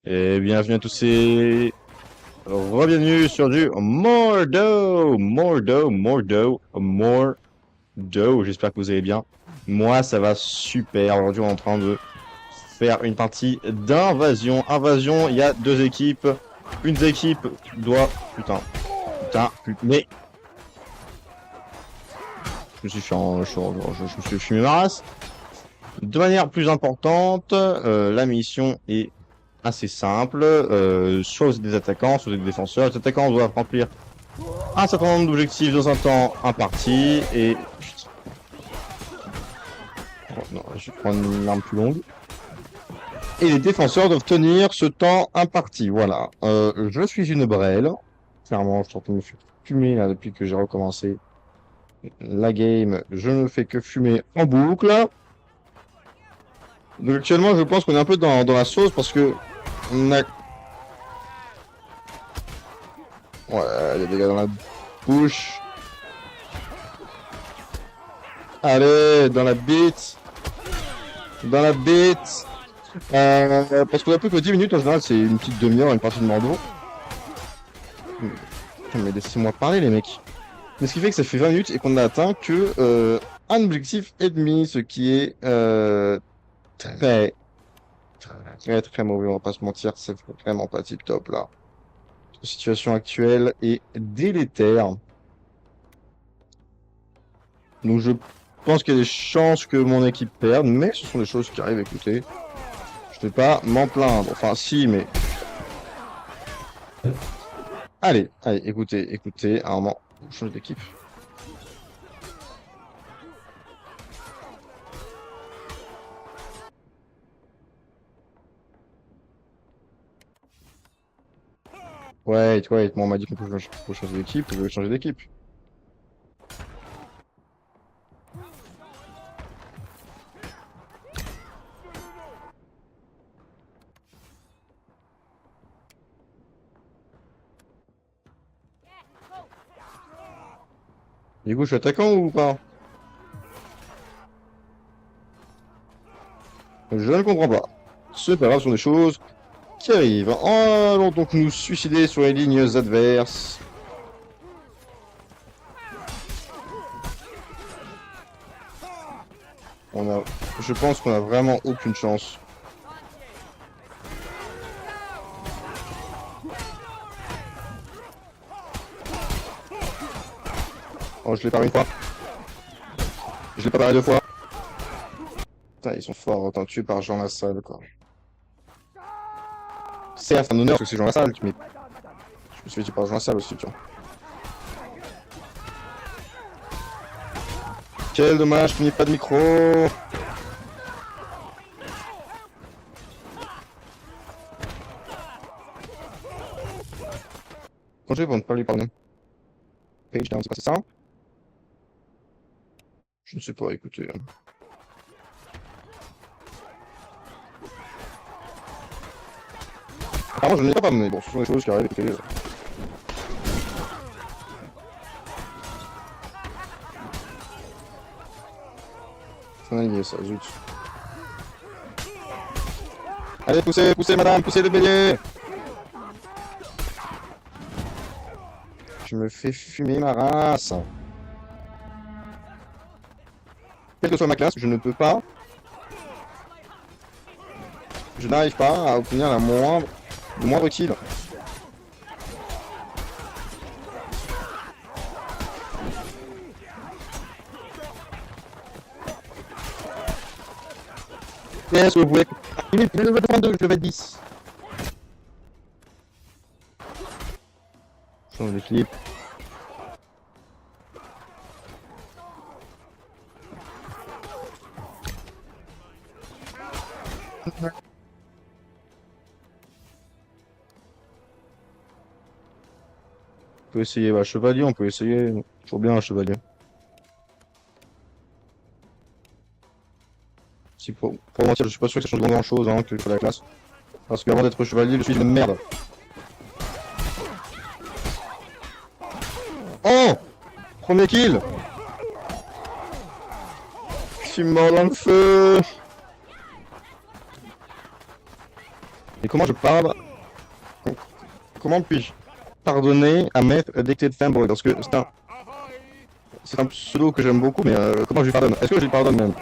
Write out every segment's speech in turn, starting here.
Et bienvenue à tous et re-bienvenue sur du Mordo. J'espère que vous allez bien. Moi, ça va super. Aujourd'hui, on est en train de faire une partie d'invasion. Invasion, il y a deux équipes. Une des équipes doit... Putain, mais... Je me suis fait je me suis fumé ma race. De manière plus importante, la mission est assez simple. Soit vous êtes des attaquants, soit vous êtes des défenseurs. Les attaquants doivent remplir un certain nombre d'objectifs dans un temps imparti. Et... Oh, non, je vais prendre une arme plus longue. Et les défenseurs doivent tenir ce temps imparti. Voilà. Je suis une brêle. Clairement, je suis en train de me fumer là, depuis que j'ai recommencé la game. Je ne fais que fumer en boucle. Donc actuellement, je pense qu'on est un peu dans la sauce parce que on a... Ouais, des dégâts dans la bouche. Allez, dans la bite. Dans la bite. Parce qu'on a plus que 10 minutes en général, c'est une petite demi-heure, une partie de Mordo. Mais laissez-moi parler, les mecs. Mais ce qui fait que ça fait 20 minutes et qu'on n'a atteint que un objectif et demi, ce qui est très, très mauvais, on va pas se mentir, c'est vraiment pas tip top là. La situation actuelle est délétère. Donc je pense qu'il y a des chances que mon équipe perde, mais ce sont des choses qui arrivent, écoutez. Je ne vais pas m'en plaindre. Enfin, si, mais... Allez, écoutez, à un moment, on change d'équipe. Ouais, moi on m'a dit qu'on pouvait changer d'équipe, je vais changer d'équipe. Du coup, je suis attaquant ou pas? Je ne comprends pas. C'est pas grave, ce sont des choses qui arrivent. Allons donc nous suicider sur les lignes adverses. Je pense qu'on a vraiment aucune chance. Oh, je l'ai pas une fois. Je l'ai pas paré deux fois. Putain, ils sont forts, autant tués par Jean Lassalle, quoi. Certes, un honneur parce que c'est Jean Lassalle, mais je me suis fait tuer par Jean Lassalle aussi, tu vois. Quel dommage qu'il n'y ait pas de micro. Quand je vais pour ne pas lui parler. Page down, c'est pas ça? Je ne sais pas, écoutez. Apparemment, je ne l'ai pas, mais bon, ce sont des choses qui arrivent. Écoutez. C'est un allié, ça, zut. Allez, poussez, madame, poussez le bélier. Je me fais fumer ma race. Quelle que soit ma classe, je ne peux pas. Je n'arrive pas à obtenir le moindre kill. Qu'est-ce que vous voulez? Je vais 22, je vais 10. Change de clip. On peut essayer, bah, chevalier, on peut essayer. Toujours bien un chevalier. Si pour mentir, je suis pas sûr que ça change grand chose hein, que la classe. Parce qu'avant d'être chevalier, je suis une merde. Oh! Premier kill! Je suis mort dans le feu! Et comment je parle? Comment puis-je pardonner à Maître Addicted Fanboy? Parce que c'est un pseudo que j'aime beaucoup, mais comment je lui pardonne? Est-ce que je lui pardonne même?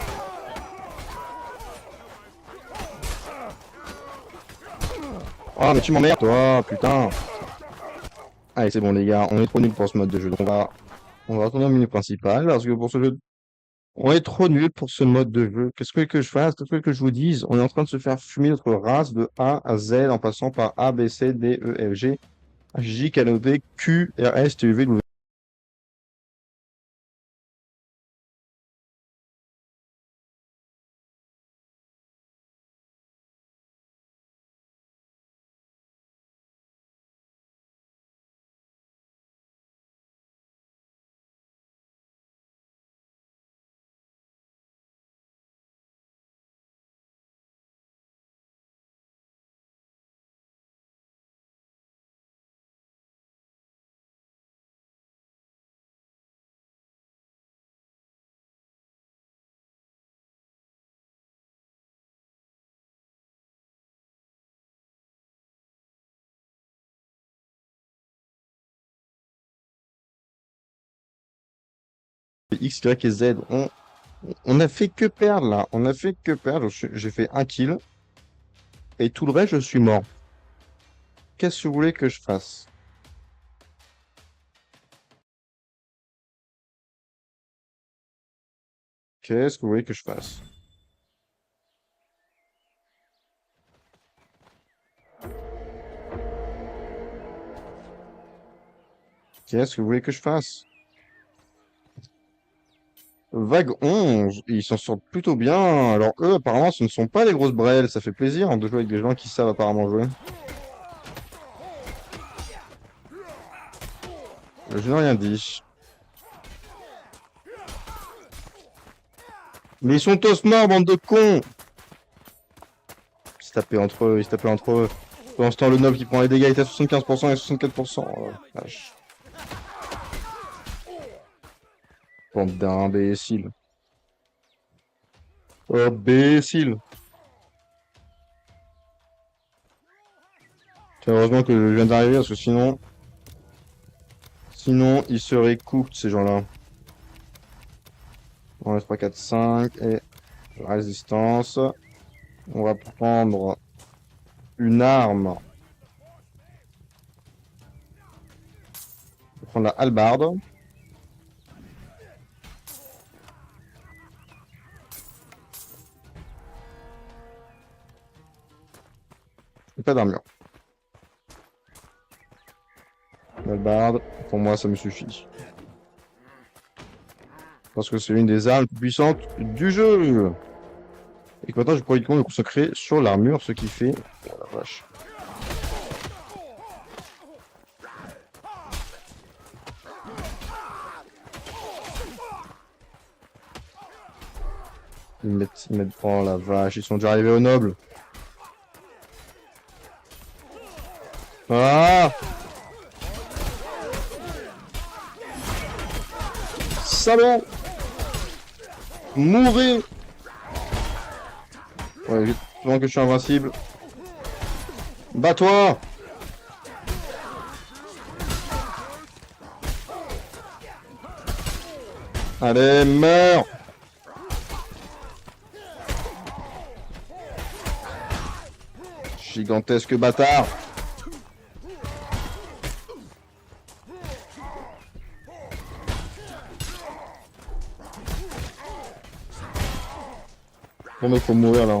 Oh, mais tu m'emmerdes, toi, putain. Allez, c'est bon, les gars, on est trop nuls pour ce mode de jeu. Donc on va retourner au menu principal, parce que pour ce jeu, on est trop nuls pour ce mode de jeu. Qu'est-ce que je fasse? Qu'est-ce que je vous dise? On est en train de se faire fumer notre race de A à Z en passant par A, B, C, D, E, F, G, H, J, K, L, O, P, Q, R, S, T, U, V, W. X, Y et Z. On a fait que perdre là. On a fait que perdre. J'ai fait un kill. Et tout le reste, je suis mort. Qu'est-ce que vous voulez que je fasse? Qu'est-ce que vous voulez que je fasse? Qu'est-ce que vous voulez que je fasse? Vague 11, ils s'en sortent plutôt bien. Alors eux, apparemment, ce ne sont pas des grosses brêles. Ça fait plaisir hein, de jouer avec des gens qui savent apparemment jouer. Je n'ai rien dit. Mais ils sont tous morts, bande de cons! Ils se tapaient entre eux, ils se tapaient entre eux. Pendant ce temps, le noble qui prend les dégâts était à 75% et 64%. Oh, vache. Bande d'imbéciles. Imbéciles. Tiens, heureusement que je viens d'arriver parce que sinon, ils seraient cooked ces gens-là. On laisse 3, 4, 5 et résistance. On va prendre une arme. On va prendre la hallebarde. Et pas d'armure. Hallebarde, pour moi, ça me suffit. Parce que c'est une des armes les plus puissantes du jeu. Et que maintenant, je pourrais uniquement me consacrer sur l'armure, ce qui fait... Oh la vache. Ils mettent... Oh la vache, ils sont déjà arrivés au noble. Ah! Salaud! Mourez! Ouais, pendant que je suis invincible. Bats-toi! Allez, meurs! Gigantesque bâtard! Bon, mais faut mourir là.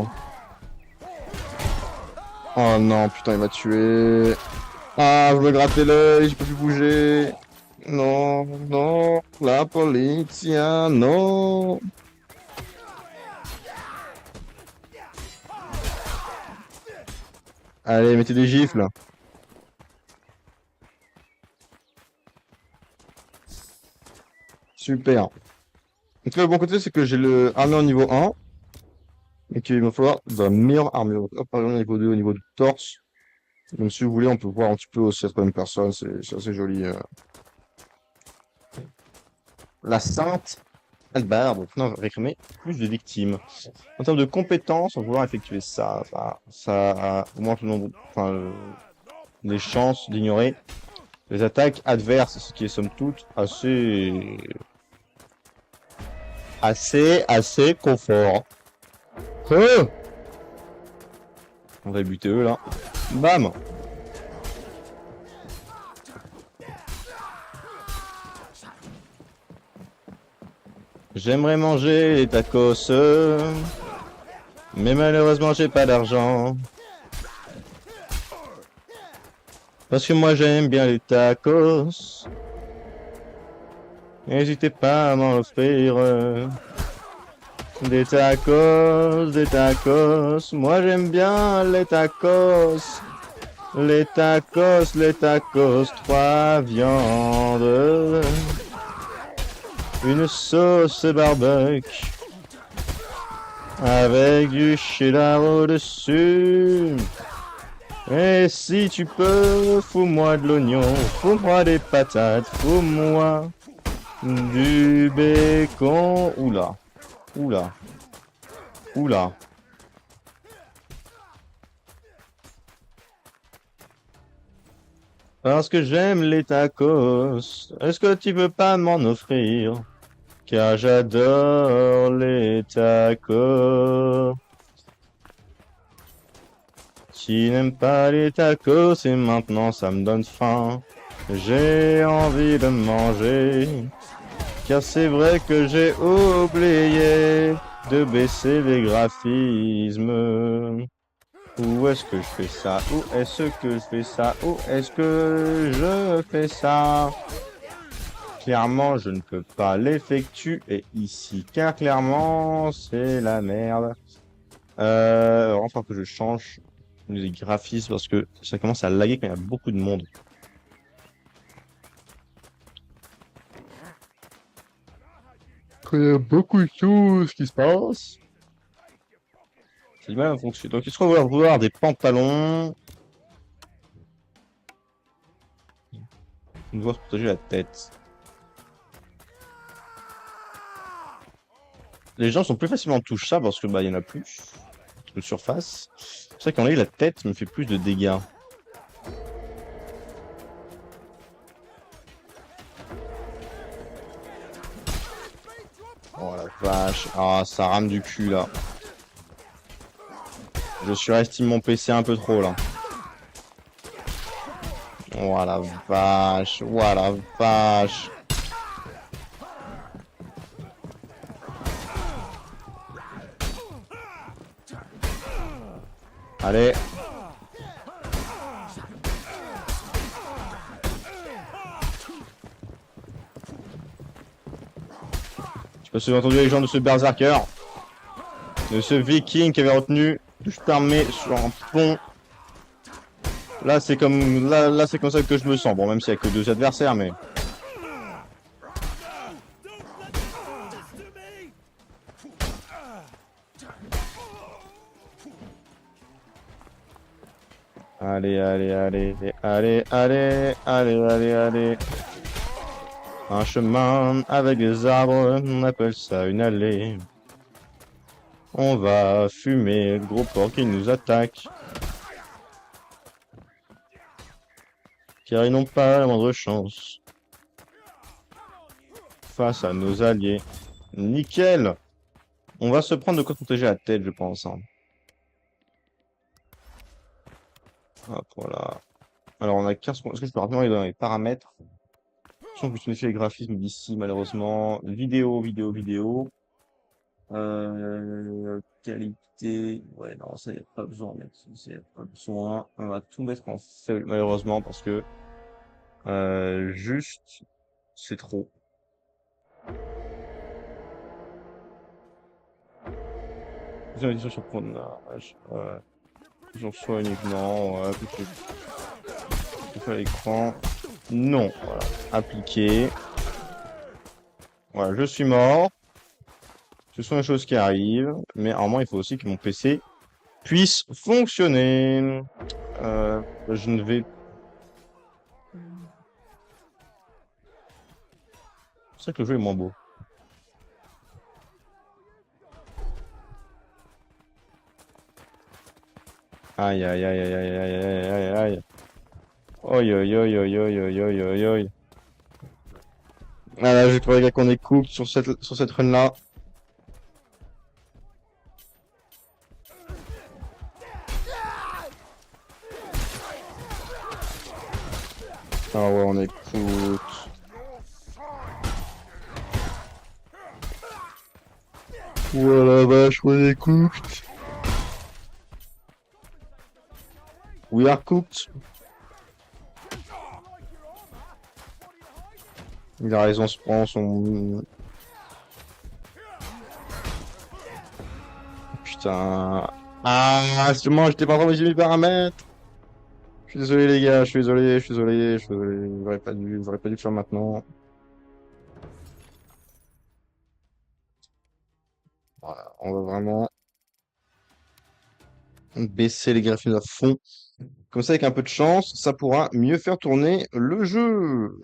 Oh non, putain, il m'a tué. Ah, je me grattais l'œil, je peux plus bouger. Non, non, la polizia, non. Allez, mettez des gifles. Super. En tout cas, le bon côté, c'est que j'ai le armure niveau 1. Et qu'il va falloir de la meilleure armure. Hop, par exemple, niveau 2, au niveau du torse. Donc, si vous voulez, on peut voir un petit peu aussi la troisième personne. C'est assez joli. La sainte. Albar, donc on va réclamer plus de victimes. En termes de compétences, en vouloir effectuer ça, ça augmente le nombre, enfin, les chances d'ignorer les attaques adverses, ce qui est somme toute assez confort. Oh, on va buter eux là. Bam! J'aimerais manger les tacos, mais malheureusement j'ai pas d'argent. Parce que moi j'aime bien les tacos. N'hésitez pas à m'en offrir. Des tacos, des tacos. Moi j'aime bien les tacos. Les tacos, les tacos. 3 viandes. Une sauce barbecue. Avec du cheddar au-dessus. Et si tu peux, fous-moi de l'oignon, fous-moi des patates, fous-moi du bacon. Oula, oula, oula. Parce que j'aime les tacos. Est-ce que tu peux pas m'en offrir? Car j'adore les tacos. Qui n'aime pas les tacos et maintenant ça me donne faim. J'ai envie de manger. Car c'est vrai que j'ai oublié de baisser les graphismes. Où est-ce que je fais ça? Où est-ce que je fais ça? Où est-ce que je fais ça? Clairement, je ne peux pas l'effectuer ici, car clairement, c'est la merde. Enfin que je change les graphismes parce que ça commence à laguer quand il y a beaucoup de monde. Quand il y a beaucoup de choses qui se passent. C'est du mal à fonctionner. Donc, est-ce qu'on va vouloir des pantalons? On doit se protéger la tête. Les gens sont plus facilement touchables parce que bah il y en a plus de surface. C'est vrai qu'en a la tête me fait plus de dégâts. Oh la vache. Ah, ça rame du cul là. Je surestime mon PC un peu trop là. Oh la vache. Oh la vache. Allez. Je sais pas si vous avez entendu les gens de ce berserker. De ce viking qui avait retenu touche armée sur un pont. Là c'est comme là c'est comme ça que je me sens. Bon même s'il y a que 2 adversaires mais. Allez, allez, allez, allez, allez, allez, allez, allez. Un chemin avec des arbres, on appelle ça une allée. On va fumer le gros porc qui nous attaque. Car ils n'ont pas la moindre chance. Face à nos alliés. Nickel! On va se prendre de quoi protéger la tête, je pense. Hein. Hop, voilà. Alors on a 15 points. Est-ce que je peux rapidement aller dans les paramètres? Je pense que je les graphismes d'ici, malheureusement. Vidéo, vidéo, vidéo. Qualité. Ouais, non, ça y a pas besoin, mec. Ça y a pas besoin. On va tout mettre en faible, malheureusement, parce que juste, c'est trop. J'ai une édition sur prenage. J'en sois uniquement. Ouais, tout à l'écran. Non. Voilà. Appliquer. Voilà, je suis mort. Ce sont les choses qui arrivent. Mais normalement, il faut aussi que mon PC puisse fonctionner. Je ne vais. C'est vrai que le jeu est moins beau. Aïe, aïe, aïe, aïe, aïe, aïe, aïe, aïe, aïe. Oi, oi, oi, oi, oi, oi, oi, oi, oi. Ah là, je croyais qu'on est cook sur cette run-là. Ah ouais, on est cook. Oh la vache, on est cooked. We are cooked. Il a raison, se prend son... Putain. Ah, justement, j'étais pas en train de mes paramètres. Je suis désolé, les gars, je suis désolé, je suis désolé, je suis désolé. J'aurais pas dû le faire maintenant. Voilà, on va vraiment baisser les graphismes à fond. Comme ça, avec un peu de chance, ça pourra mieux faire tourner le jeu.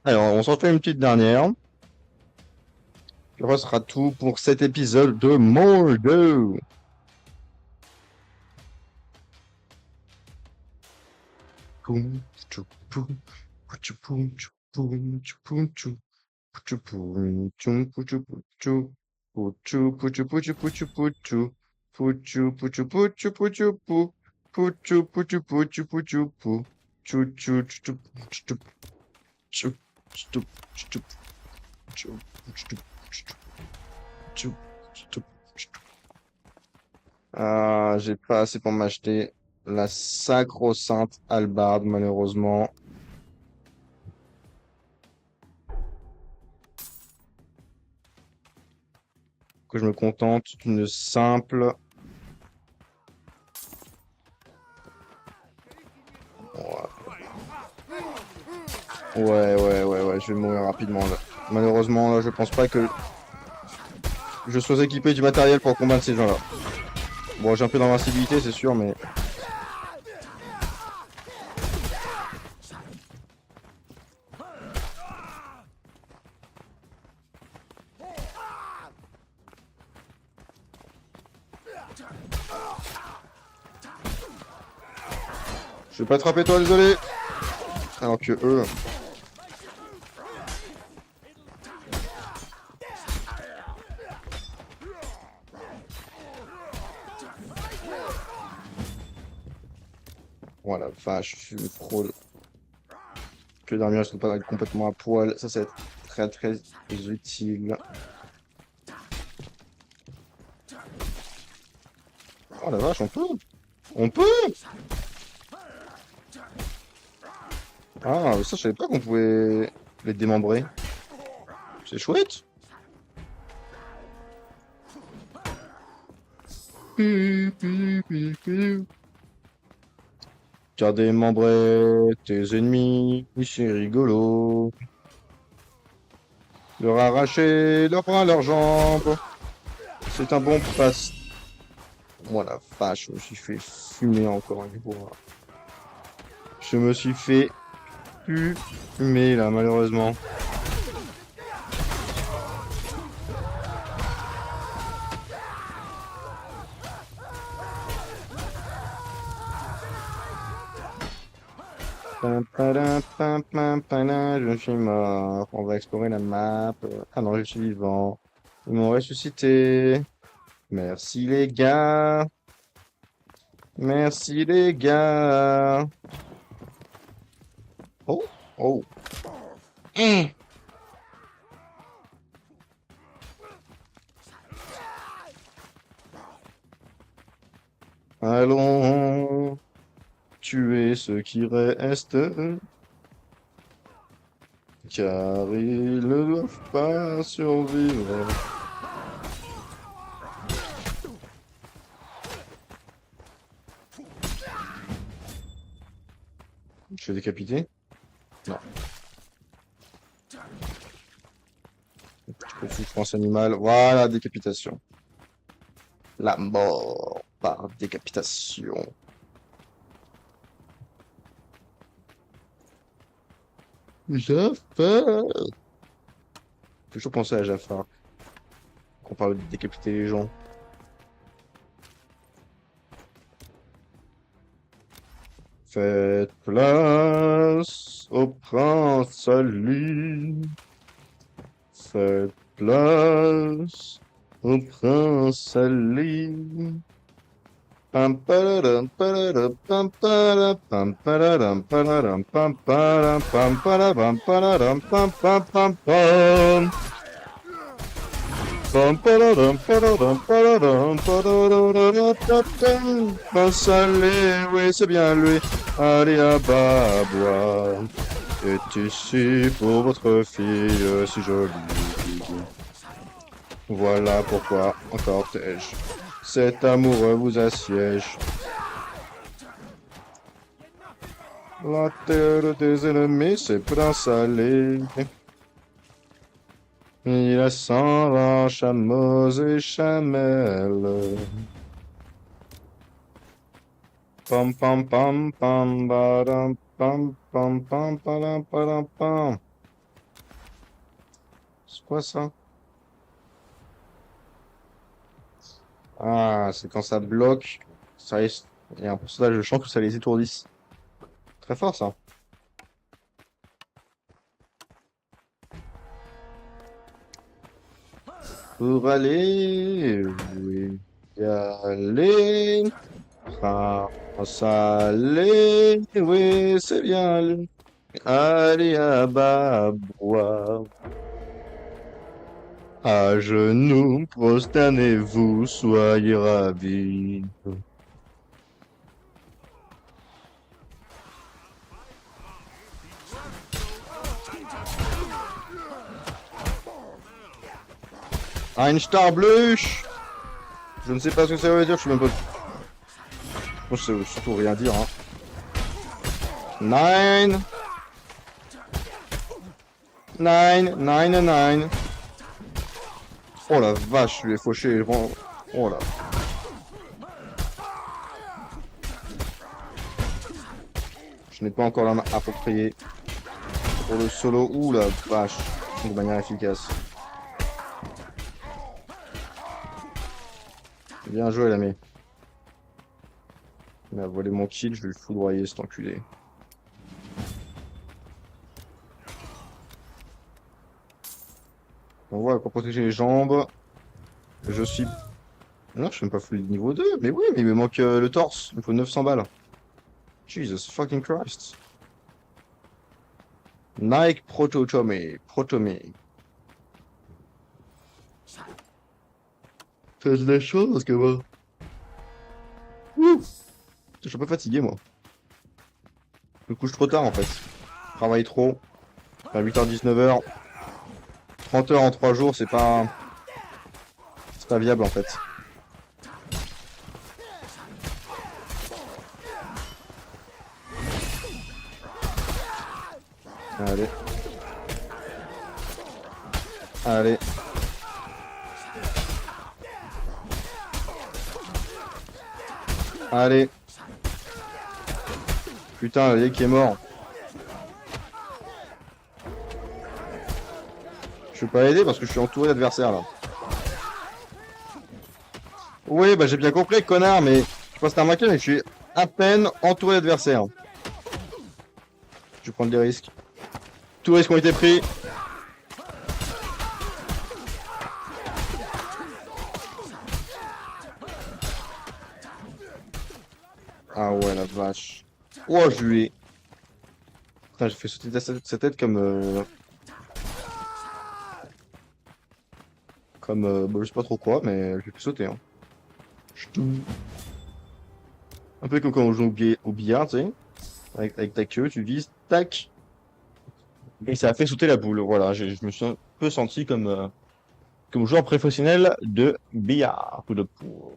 Alors, on s'en fait une petite dernière. Puis après, ce sera tout pour cet épisode de Mordo. Poum, tchou, poum, tchou, poum, tchou, poum, tchou, poum, tchou, tchou, poum, tchou, tchou, poum, tchou, pouchou, pouchou, pouchou, pouchou, pouchou, pouchou, pouchou, pouchou, pouchou, pou, pouchou, pouchou, pouchou, pouchou, pou, tchou, tchou, tchou, tchou, tchou, tchou, tchou, tchou, tchou, tchou, tchou, tchou. Ah, j'ai pas assez pour m'acheter la sacro-sainte hallebarde, malheureusement. Que je me contente d'une simple. Ouais, je vais mourir rapidement là. Malheureusement, là, je pense pas que je sois équipé du matériel pour combattre ces gens-là. Bon, j'ai un peu d'invincibilité, c'est sûr, mais. Je vais pas attraper toi, désolé. Alors que eux. Voilà, vache, je suis trop. Que l'armure ne pas complètement à poil. Ça, c'est très très utile. Oh la vache, on peut! On peut! Ah, ça, je savais pas qu'on pouvait les démembrer. C'est chouette! Car démembrer tes ennemis, c'est rigolo. Leur arracher leurs bras, leurs jambes. C'est un bon passe. Oh la vache, je me suis fait fumer encore une fois. Je me suis fait fumer là, malheureusement. Pam, padam, pam, pam, padam, je suis mort. On va explorer la map. Ah non, je suis vivant. Ils m'ont ressuscité. Merci les gars. Merci les gars. Oh, oh. Hum. Allons tuer ceux qui restent, car ils ne doivent pas survivre. Je suis décapité? Non. Petit peu de souffrance animale. Voilà, décapitation. La mort par décapitation. Jafar. Toujours penser à Jafar. Qu'on parle de décapiter les gens. Faites place au prince Ali. Faites place au prince Ali. Pam pararam pararam pam para pam pararam pararam pam para pam pararam pararam pam pam pam pam. Pam pararam pararam pararam pararam. Prince Ali, oui c'est bien lui. Ali Ababa est ici pour votre fille si jolie. Voilà pourquoi en cortège cet amoureux vous assiège. La terre des ennemis, c'est Prince Ali. Il a 120 chameaux et chamelles. Pam pam pam pam badam pam pam pam padam padam pam. C'est quoi ça? Ah, c'est quand ça bloque, il y a un pourcentage de chance que ça les étourdisse. Très fort ça. Pour aller, oui, y aller, France aller, oui, c'est bien aller. Allez à Babouin. À genoux, prosternez-vous, soyez ravis. Ein Starbluch! Je ne sais pas ce que ça veut dire, je suis même pas... Je sais surtout rien dire, hein. Nine! Nine, nine, nine. Oh la vache, je lui ai fauché. Oh là. Je n'ai pas encore la main appropriée pour le solo. Ouh la vache. De manière efficace. Bien joué l'ami. Il m'a volé mon kill, je vais le foudroyer cet enculé. On voit pour protéger les jambes. Je suis... Non, je suis même pas full niveau 2. Mais oui, mais il me manque le torse. Il me faut 900 balles. Jesus fucking Christ. Nike Prototomé. Protomé. Faites des choses que moi. Ouh. Je suis un peu fatigué moi. Je me couche trop tard en fait. Je travaille trop. À 8h 19h. 30 heures en 3 jours, c'est pas viable en fait. Allez. Allez. Allez. Putain, l'allié qui est mort. Je peux pas aider parce que je suis entouré d'adversaires là. Oui, bah j'ai bien compris, connard, mais je pense que t'as remarqué, mais je suis à peine entouré d'adversaires. Je vais prendre des risques. Tous les risques ont été pris. Ah ouais, la vache. Oh, je lui ai... Putain, j'ai fait sauter sa tête comme... Bah, je sais pas trop quoi, mais je l'ai fait sauter. Hein. Un peu comme quand on joue au billard, tu sais. Avec ta queue, tu vises, tac. Et ça a fait sauter la boule. Voilà, je me suis un peu senti comme joueur professionnel de billard ou de pool.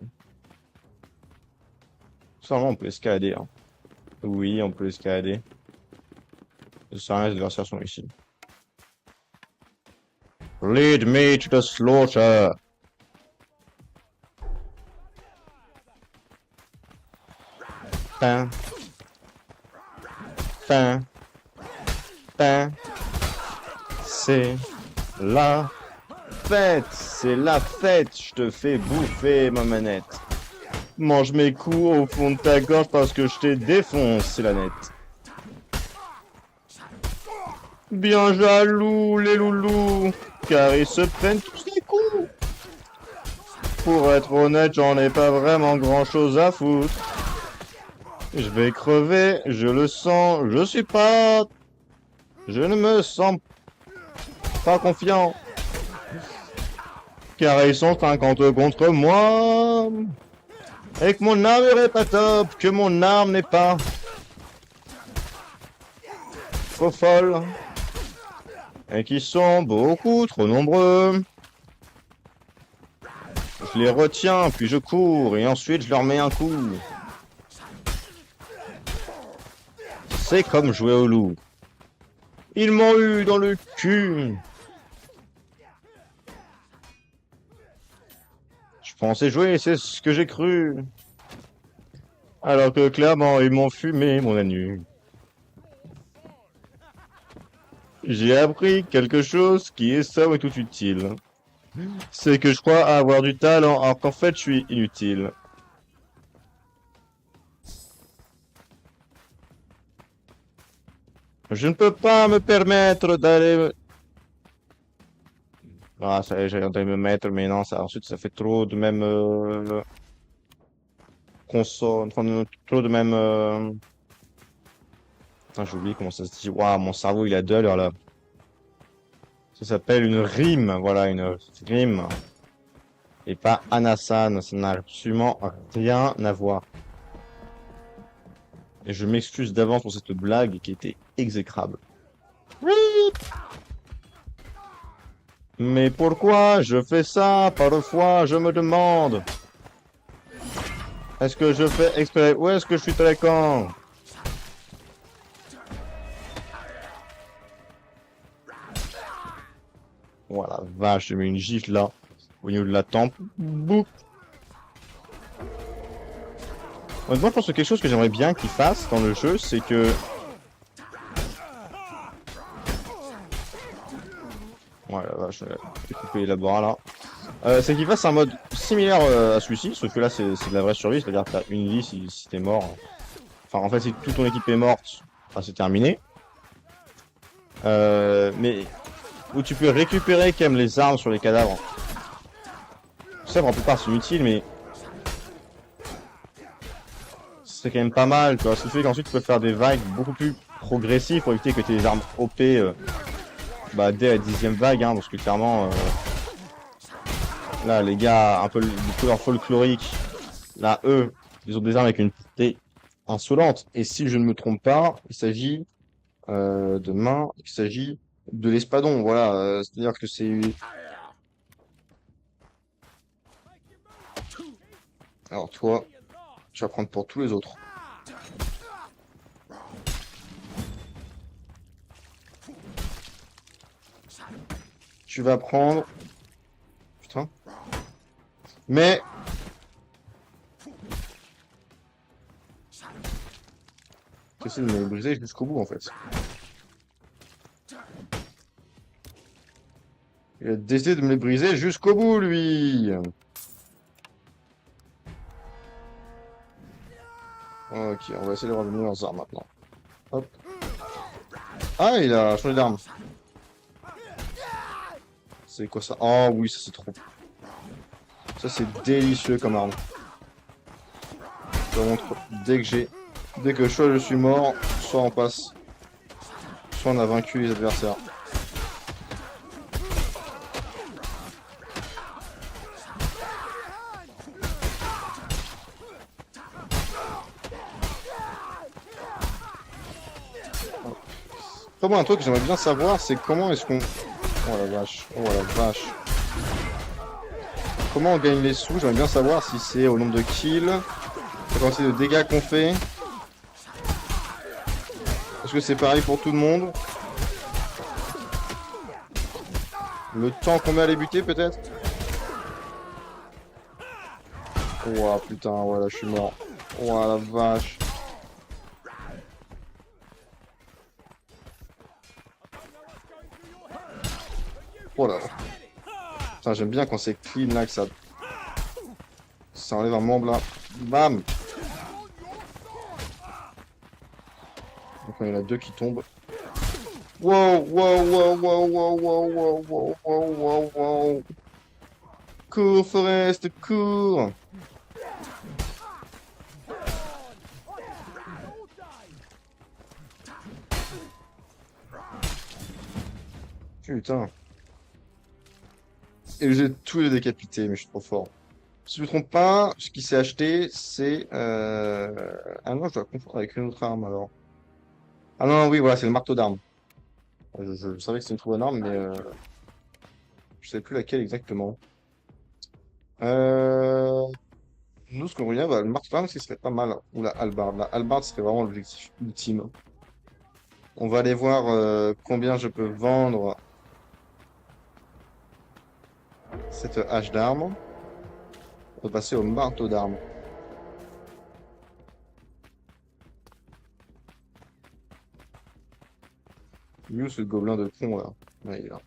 Sûrement, on peut escalader. Hein. Oui, on peut escalader. Ça reste, les adversaires sont ici. Lead me to the slaughter. Pain. Pain. Pain. C'est la fête. C'est la fête. Je te fais bouffer ma manette. Mange mes coups au fond de ta gorge parce que je t'ai défoncé la nette. Bien jaloux, les loulous, car ils se prennent tous les coups. Pour être honnête, j'en ai pas vraiment grand chose à foutre. Je vais crever, je le sens, je suis pas... Je ne me sens pas confiant. Car ils sont 50 contre moi. Et que mon armure est pas top, que mon arme n'est pas... trop folle. Et qui sont beaucoup trop nombreux. Je les retiens, puis je cours, et ensuite je leur mets un coup. C'est comme jouer au loup. Ils m'ont eu dans le cul. Je pensais jouer, c'est ce que j'ai cru. Alors que clairement, ils m'ont fumé mon anus. J'ai appris quelque chose qui est somme et tout utile. C'est que je crois avoir du talent, alors qu'en fait, je suis inutile. Je ne peux pas me permettre d'aller... Ah, ça y est, j'ai entendu me mettre, mais non, ça, ensuite, ça fait trop de même... console, enfin, trop de même... Putain, j'ai oublié comment ça se dit. Waouh, mon cerveau, il a deux à l'heure, là. Ça s'appelle une rime, voilà, une rime. Et pas Anasan, ça n'a absolument rien à voir. Et je m'excuse d'avance pour cette blague qui était exécrable. Mais pourquoi je fais ça? Parfois, je me demande. Est-ce que je fais exprès? Ou est-ce que je suis très con? Voilà, vache, j'ai mis une gifle là, au niveau de la tempe. Boup. Honnêtement, je pense que quelque chose que j'aimerais bien qu'il fasse dans le jeu, c'est que... Ouais, la vache, j'ai coupé les bras là. C'est qu'il fasse un mode similaire à celui-ci, sauf que là c'est de la vraie survie, c'est-à-dire que t'as une vie si t'es mort. Enfin, en fait, si toute ton équipe est morte, enfin, c'est terminé. Mais où tu peux récupérer quand même les armes sur les cadavres. Ça, pour la plupart, c'est inutile, mais c'est quand même pas mal, tu vois. Ce qui fait qu'ensuite, tu peux faire des vagues beaucoup plus progressives pour éviter que tes armes OP bah, dès la 10e vague, hein, parce que clairement, là, les gars, un peu de couleur folklorique, là, eux, ils ont des armes avec une portée insolente. Et si je ne me trompe pas, il s'agit de main, il s'agit de l'espadon, voilà. C'est-à-dire que c'est... Alors toi, tu vas prendre pour tous les autres. Tu vas prendre... Putain. Mais... Tu essaies de me le briser jusqu'au bout, en fait. Il a décidé de me les briser jusqu'au bout, lui. Ok, on va essayer de revenir leurs armes maintenant. Hop. Ah, il a changé d'arme. C'est quoi ça? Oh oui, ça c'est trop... Ça c'est délicieux comme arme. Je te montre dès que j'ai... Dès que soit je suis mort, soit on passe. Soit on a vaincu les adversaires. Après moi un truc que j'aimerais bien savoir c'est comment est-ce qu'on... Oh la vache, oh la vache. Comment on gagne les sous? J'aimerais bien savoir si c'est au nombre de kills, la quantité de dégâts qu'on fait. Est-ce que c'est pareil pour tout le monde? Le temps qu'on met à les buter peut-être? Ouah putain, voilà, je suis mort. Ouah la vache. Oh là là. Putain, j'aime bien quand c'est clean là, que ça enlève un membre là. Bam. Donc il y en a deux qui tombent. Wow, wow, wow, wow, wow, wow, wow, wow, wow, wow, wow. Cours, Forest, cours. Putain. Et j'ai tous les décapités, mais je suis trop fort. Si je me trompe pas, ce qui s'est acheté, c'est... Ah non, je dois confondre avec une autre arme, alors. Ah non, oui, voilà, c'est le marteau d'armes. Je savais que c'était une trop bonne arme, mais je savais plus laquelle exactement. Euh... Nous, ce qu'on revient, bah, le marteau d'armes, ce serait pas mal. Ou la hallebarde. La hallebarde serait vraiment l'objectif ultime. On va aller voir combien je peux vendre cette hache d'armes. On va passer au marteau d'armes. Mieux ce gobelin de con là. Ouais, il est là.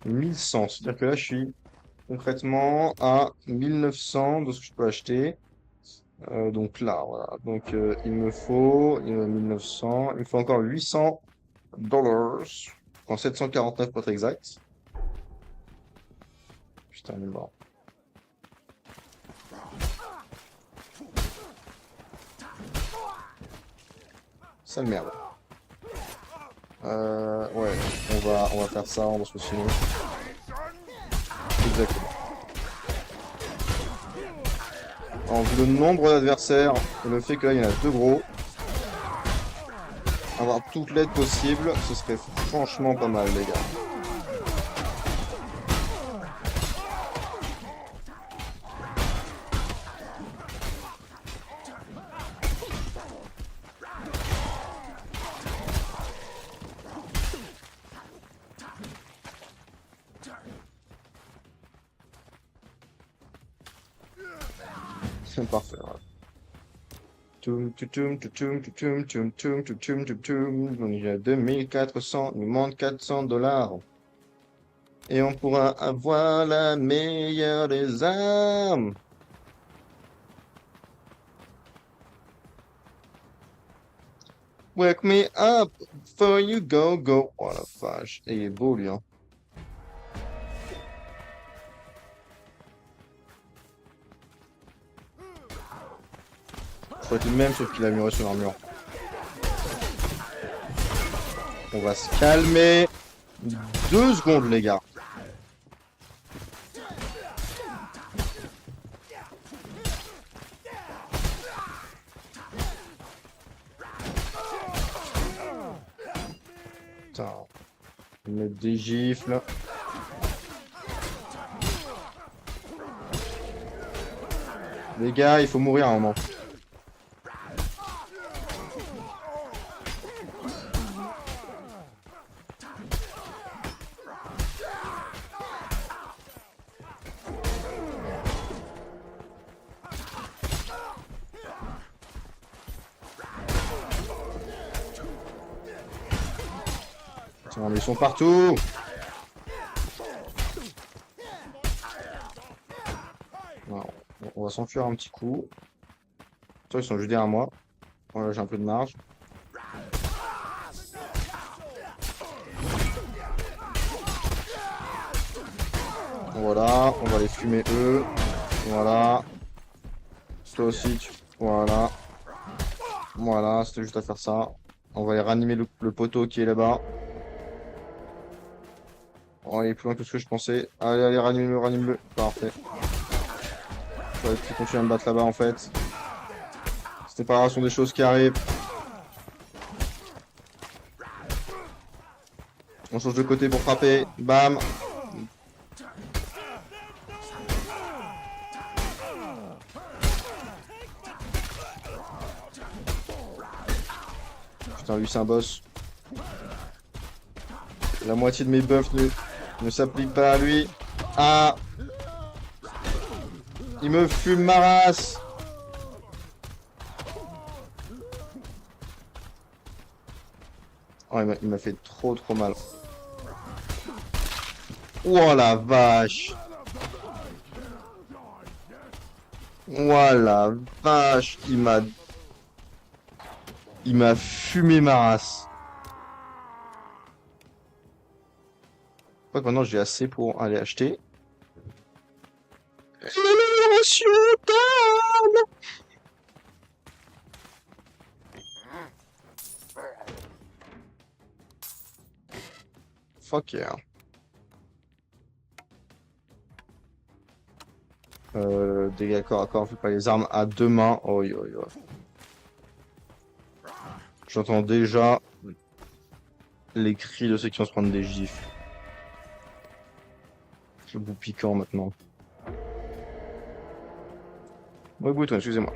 1100, c'est-à-dire que là je suis concrètement à 1900 de ce que je peux acheter. Donc là, voilà. Donc il me faut 1900, il me faut encore 800 dollars. En 749 pour être exact. Putain, il est mort. Sale merde. Ouais, on va faire ça, on va se continuer. Exactement. En vu le nombre d'adversaires et le fait que là il y en a deux gros, avoir toute l'aide possible, ce serait franchement pas mal, les gars. C'est parfait. Ouais. Toum, toutoum, toutoum, toutoum, toum, toum, toutoum, toutoum. On est à 2400, il nous manque 400 dollars. Et on pourra avoir la meilleure des armes. Wake me up before you go, go. Oh la vache. Et il est beau, lui, hein. Ça va être le même, sauf qu'il a muré son armure. On va se calmer. 2 secondes, les gars. Putain. Ils mettent des gifles. Les gars, il faut mourir à un moment. Putain, mais ils sont partout. Non, on va s'enfuir un petit coup. Toi, ils sont juste derrière moi. Voilà, j'ai un peu de marge. Voilà, on va les fumer eux. Voilà. Toi aussi, voilà. Voilà, c'était juste à faire ça. On va aller ranimer le poteau qui est là-bas. On va aller plus loin que ce que je pensais. Allez, allez, ranime-le, ranime-le. Parfait. Ouais, tu continues à me battre là-bas en fait. C'était pas grave, ce sont des choses qui arrivent. On change de côté pour frapper. Bam. Putain, lui c'est un boss. La moitié de mes buffs ne s'applique pas à lui. Ah. Il me fume ma race. Oh, il m'a fait trop mal. Oh la vache. Voilà, vache, il m'a fumé ma race. Je crois que maintenant j'ai assez pour aller acheter. L'amélioration d'armes. Fuck yeah. Dégâts corps à corps, fait pas les armes à deux mains. Oh, yo, yo. J'entends déjà les cris de ceux qui vont se prendre des gifs. Le bout piquant maintenant. Oui, bouton, excusez-moi.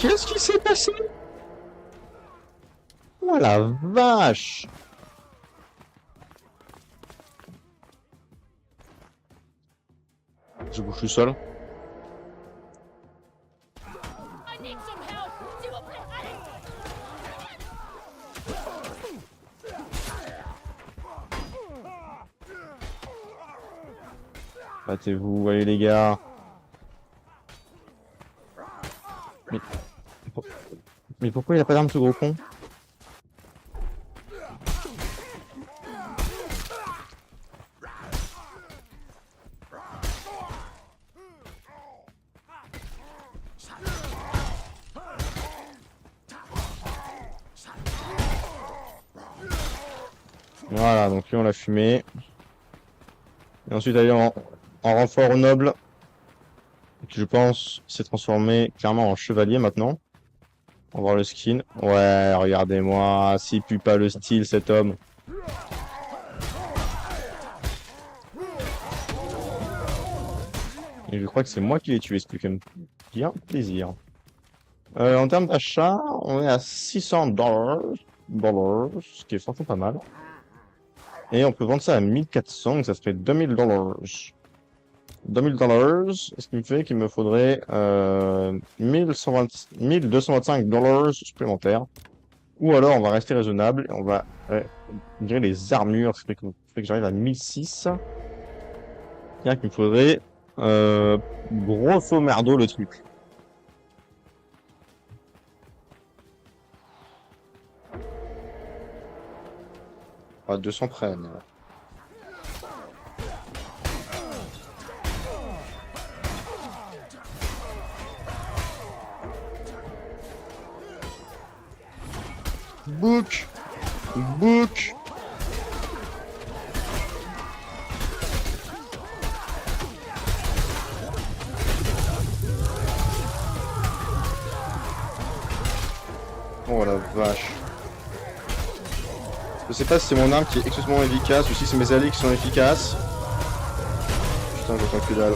Qu'est-ce qui s'est passé? Oh la vache! Je bouge tout seul. Battez-vous, allez les gars. Mais, mais pourquoi il a pas d'arme ce gros con? Voilà, donc lui on l'a fumé. Et ensuite aller en renfort noble. Qui je pense s'est transformé clairement en chevalier maintenant. On va voir le skin. Ouais, regardez-moi. S'il pue pas le style cet homme. Et je crois que c'est moi qui l'ai tué, ce qui fait bien plaisir. En termes d'achat, on est à 600 dollars, ce qui est franchement pas mal. Et on peut vendre ça à 1400, donc ça se fait 2000 dollars. 2000 dollars, ce qui me fait qu'il me faudrait 1225 dollars supplémentaires. Ou alors on va rester raisonnable et on va virer les armures, ce qui fait que j'arrive à 1600. C'est-à-dire qu'il me faudrait grosso merdo le triple. À 200 près. Mais... Book! Book! Oh la vache. Je sais pas si c'est mon arme qui est excessivement efficace ou si c'est mes alliés qui sont efficaces. Putain, j'entends que dalle.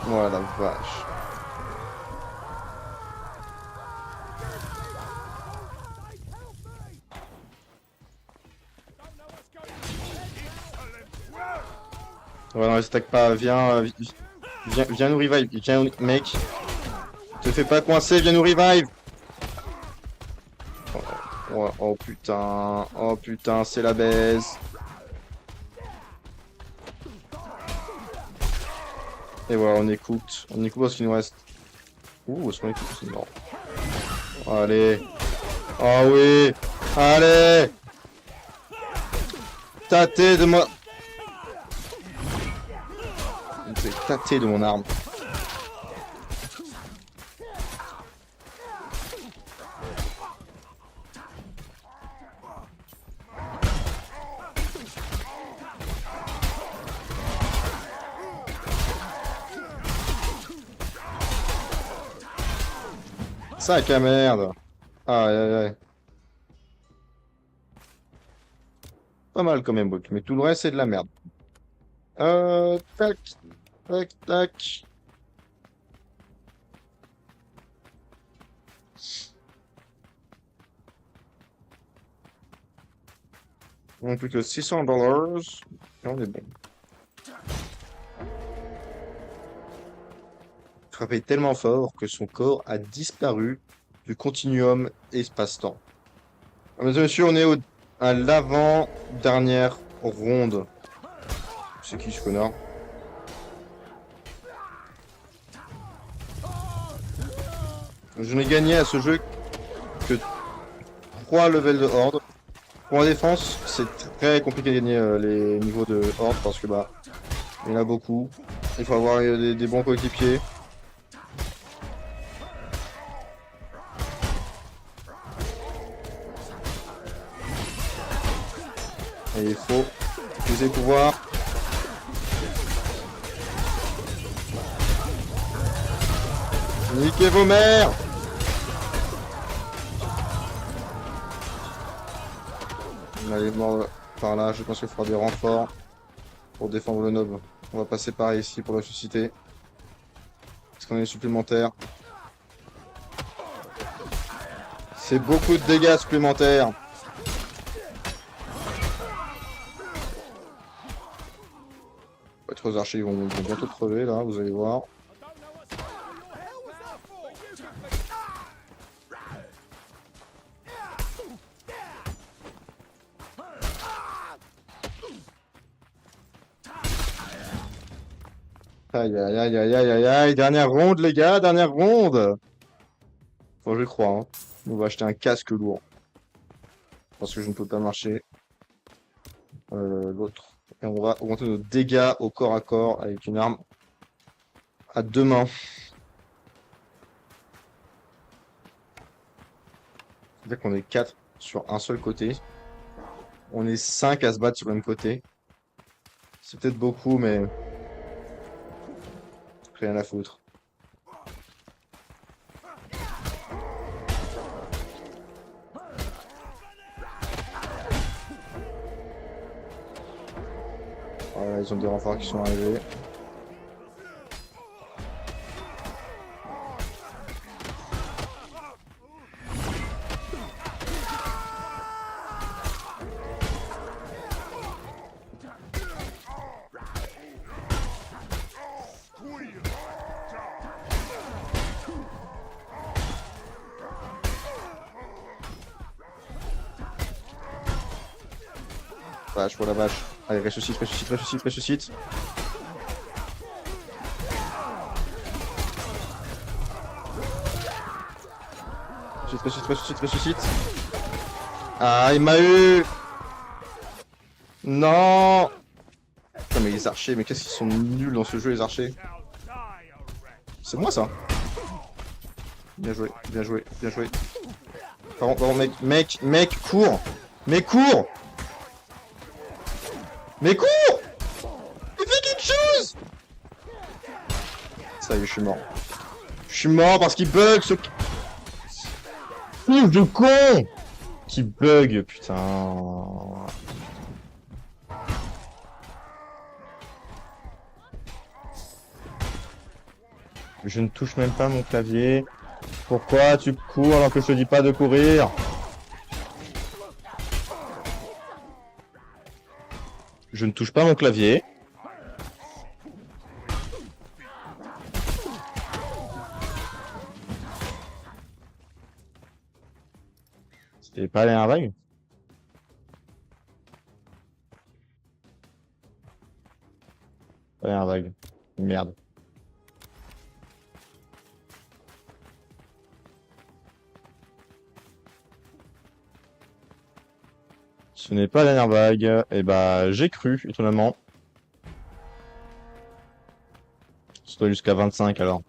Oh la vache. Ouais, non, stack pas. Viens nous revive. Viens, mec. Te fais pas coincer, viens nous revive. Oh putain, c'est la baise. Et voilà, on écoute. On écoute parce qu'il nous reste. Ouh, est-ce qu'on écoute? Non. Allez. Oh oui. Allez. Tâtez de moi. Tâter de mon arme. Sac à merde. Aïe aïe aïe. Pas mal quand même, Bot, mais tout le reste c'est de la merde. Tac, tac, tac. On n'a plus que 600 dollars. Et on est bon. frappé tellement fort que son corps a disparu du continuum espace-temps. Mesdames et messieurs, on est à l'avant-dernière ronde. C'est qui ce connard? Je n'ai gagné à ce jeu que 3 levels de horde. Pour la défense, c'est très compliqué de gagner les niveaux de horde parce que bah il y en a beaucoup. Il faut avoir des bons coéquipiers. Et il faut utiliser le pouvoir. Niquez vos mères! On est mort par là, je pense qu'il faudra des renforts pour défendre le noble. On va passer par ici pour le susciter. Parce qu'on est supplémentaire. C'est beaucoup de dégâts supplémentaires. Votre archers ils vont bientôt crever là, vous allez voir. Aïe aïe aïe aïe aïe aïe aïe, dernière ronde les gars, dernière ronde. Faut je crois, hein. On va acheter un casque lourd. Parce que je ne peux pas marcher. L'autre. Et on va augmenter nos dégâts au corps à corps avec une arme à 2 mains. C'est-à-dire qu'on est 4 sur un seul côté. On est 5 à se battre sur le même côté. C'est peut-être beaucoup, mais rien à foutre. Voilà, ils ont des renforts qui sont arrivés. Vache, voilà vache. Allez, ressuscite, ressuscite, ressuscite, ressuscite. Ressuscite, ressuscite, ressuscite, ressuscite. Ah, il m'a eu! Non! Putain, mais les archers, mais qu'est-ce qu'ils sont nuls dans ce jeu, les archers? C'est moi, ça? Bien joué, bien joué, bien joué. Pardon, mec, cours! Mais cours! Mais cours! Mais fais quelque chose! Ça y est, je suis mort. Je suis mort parce qu'il bug ce... Ouf de con! Qui bug, putain. Je ne touche même pas mon clavier. Pourquoi tu cours alors que je te dis pas de courir? Je ne touche pas mon clavier. C'était pas la dernière vague? Pas la dernière vague. Merde. Ce n'est pas la dernière vague. Et bah, j'ai cru, étonnamment. C'est jusqu'à 25 alors.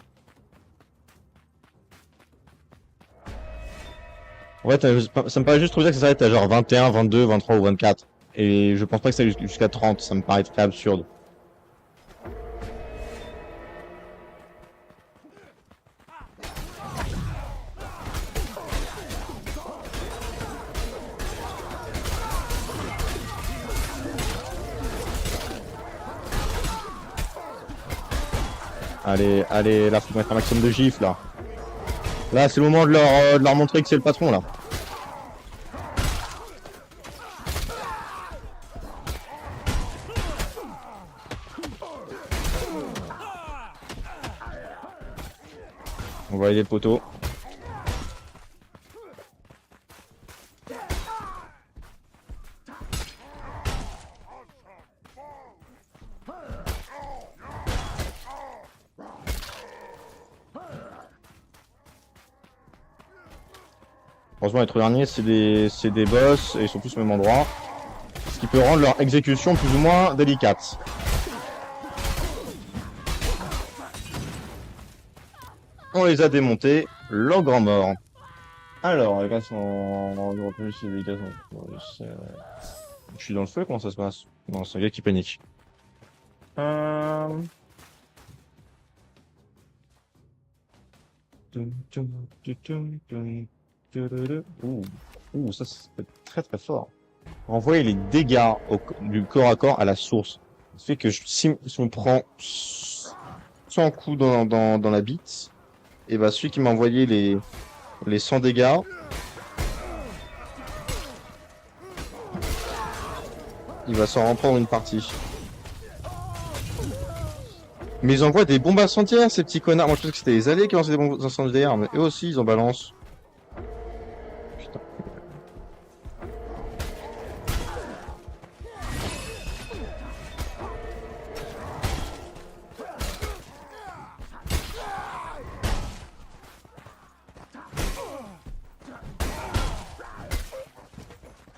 En fait, ça me paraît juste trop bizarre que ça s'arrête à genre 21, 22, 23 ou 24. Et je pense pas que ça aille jusqu'à 30, ça me paraît très absurde. Allez, allez, là, faut mettre un maximum de gifs, là. Là, c'est le moment de leur montrer que c'est le patron, là. va aider le poteau. Heureusement, les trois derniers, c'est des boss et ils sont tous au même endroit. Ce qui peut rendre leur exécution plus ou moins délicate. On les a démontés, leur grand mort. Alors, les gars sont... Je suis dans le feu, comment ça se passe? Non, c'est un gars qui panique. Ouh, ça c'est très très fort. Envoyer les dégâts du corps à corps à la source. Ça fait que si on prend 100 coups dans la bite, et bah celui qui m'a envoyé les 100 dégâts, il va s'en reprendre une partie. Mais ils envoient des bombes incendiaires, ces petits connards. Moi je pensais que c'était les alliés qui lançaient des bombes incendiaires, mais eux aussi ils en balancent. Putain.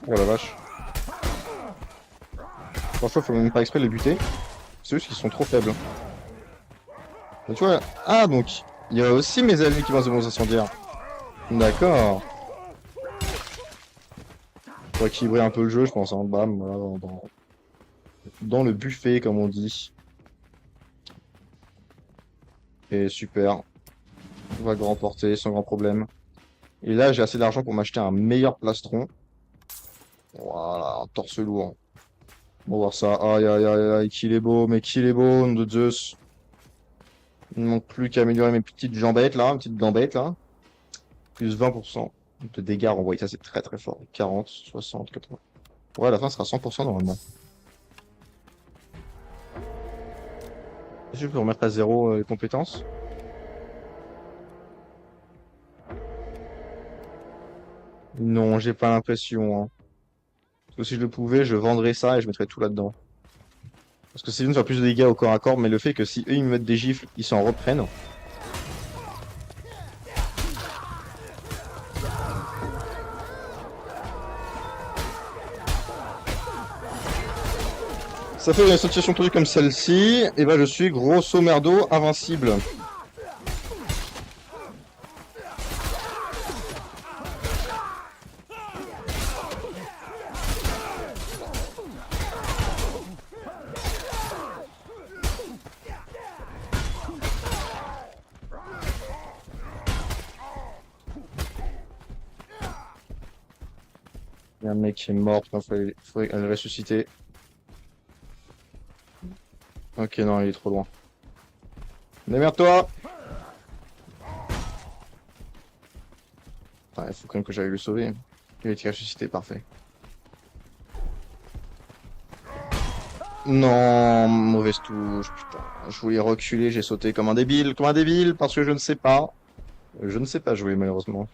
Oh la vache. Franchement, faut même pas exprès les buter. C'est juste qu'ils sont trop faibles. Mais tu vois, ah donc, il y a aussi mes alliés qui lancent des bombes incendiaires. D'accord. Pour équilibrer un peu le jeu, je pense, hein. Bam, voilà, dans le buffet, comme on dit. Et super. On va grand porter sans grand problème. Et là, j'ai assez d'argent pour m'acheter un meilleur plastron. Voilà, un torse lourd. On va voir ça. Aïe, aïe, aïe, aïe, qu'il est beau, mais qu'il est beau, nom de Zeus. Il ne manque plus qu'à améliorer mes petites jambettes, là, mes petites gambettes, là. Plus 20% de dégâts renvoyés. Ça, c'est très, très fort. 40, 60, 80. Ouais, à la fin, ce sera 100% normalement. Est-ce que je peux remettre à zéro les compétences? Non, j'ai pas l'impression, hein. Parce que si je le pouvais, je vendrais ça et je mettrais tout là-dedans. Parce que c'est une faire plus de dégâts au corps à corps, mais le fait que si eux ils me mettent des gifles, ils s'en reprennent. Ça fait une situation tendue comme celle-ci, et ben je suis grosso merdo invincible. Il y a un mec qui est mort, il faudrait le ressusciter. Ok, non, il est trop loin. Démerde-toi! Ah, il faut quand même que j'aille le sauver. Il a été ressuscité, parfait. Non, mauvaise touche, putain. Je voulais reculer, j'ai sauté comme un débile, parce que je ne sais pas. Je ne sais pas jouer, malheureusement.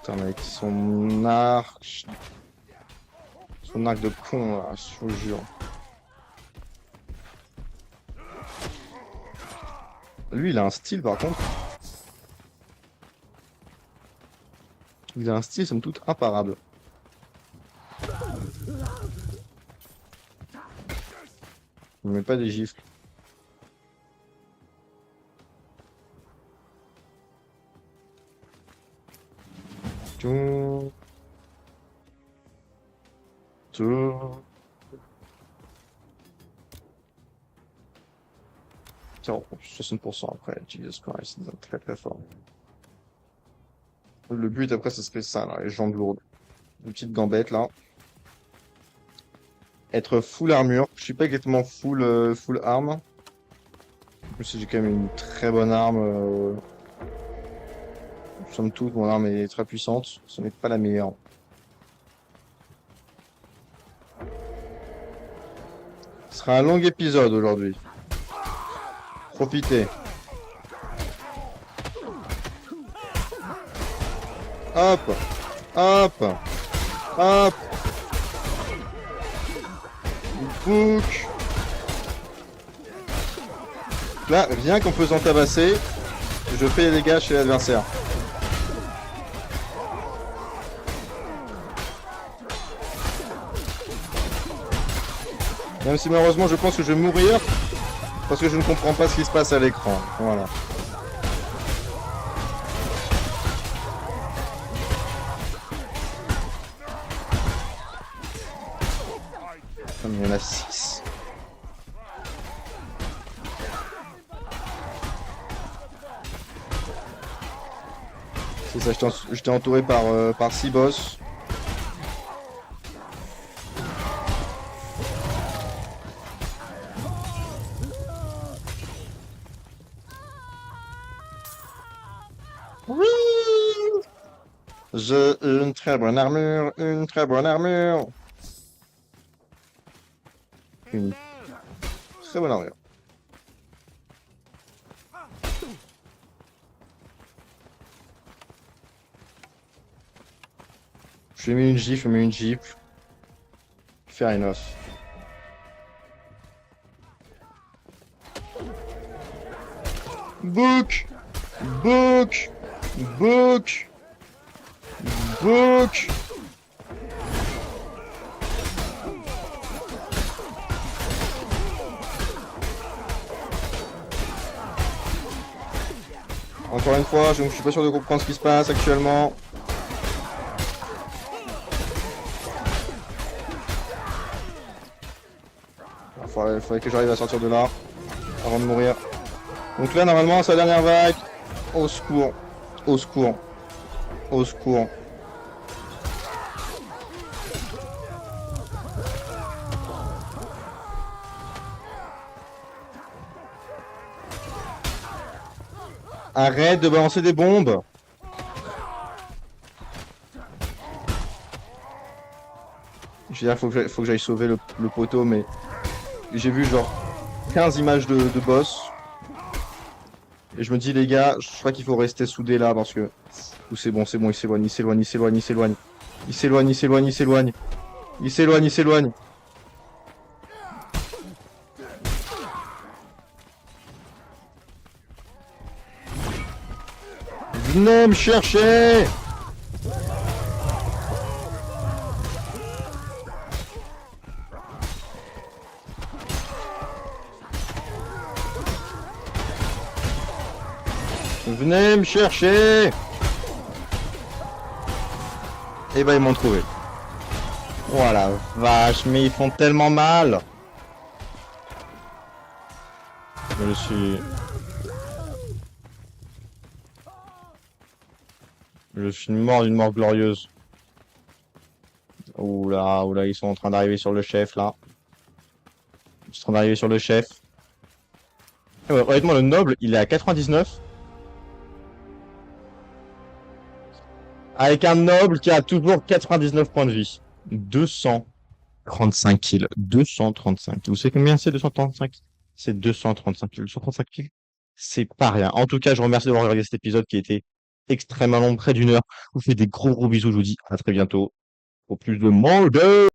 Putain, mec, son arc... Son arc de con, là, je vous jure. Lui, il a un style, par contre. Il a un style, somme toute, imparable. Il ne met pas des gifles. Tout. Tout. Tiens, 60% après, Jesus Christ, c'est très très fort. Le but après, ce serait ça, là, les jambes lourdes. Une petite gambette, là. Être full armure. Je suis pas exactement full arme. Même si j'ai quand même une très bonne arme. Somme toute, mon arme est très puissante. Ce n'est pas la meilleure. Ce sera un long épisode aujourd'hui. Profitez. Hop. Hop. Hop. Book. Là, rien qu'en faisant tabasser, je fais les dégâts chez l'adversaire. Même si malheureusement je pense que je vais mourir parce que je ne comprends pas ce qui se passe à l'écran. Voilà. Il y en a 6. C'est ça, j'étais entouré par 6 boss. Oui! J'ai une très bonne armure, une très bonne armure. Une très bonne armure. Je lui ai mis une gifle, je lui ai mis une gifle. Fair enough. Book! Book! Book! Book! Encore une fois, je ne suis pas sûr de comprendre ce qui se passe actuellement. Il faudrait que j'arrive à sortir de là avant de mourir. Donc là, normalement, c'est la dernière vague. Au secours. Au secours. Au secours. Arrête de balancer des bombes. Je veux dire, faut que j'aille sauver le poteau, mais j'ai vu genre 15 images de boss. Et je me dis, les gars, je crois qu'il faut rester soudés là parce que. C'est bon, il s'éloigne, il s'éloigne, il s'éloigne, il s'éloigne. Il s'éloigne, il s'éloigne, il s'éloigne. Il s'éloigne, il s'éloigne. Venez me chercher! Venez me chercher! Et bah ils m'ont trouvé. Voilà, vache, mais ils font tellement mal! Je suis... Je suis mort d'une mort glorieuse. Oula, oula, ils sont en train d'arriver sur le chef, là. Ils sont en train d'arriver sur le chef. Ouais, honnêtement, le noble, il est à 99. Avec un noble qui a toujours 99 points de vie. 235 kills. 235. Vous savez combien c'est 235? C'est 235 kills. 235 kills, c'est pas rien. En tout cas, je vous remercie d'avoir regardé cet épisode qui était extrêmement long, près d'une heure. Je vous fais des gros bisous. Je vous dis à très bientôt pour plus de monde.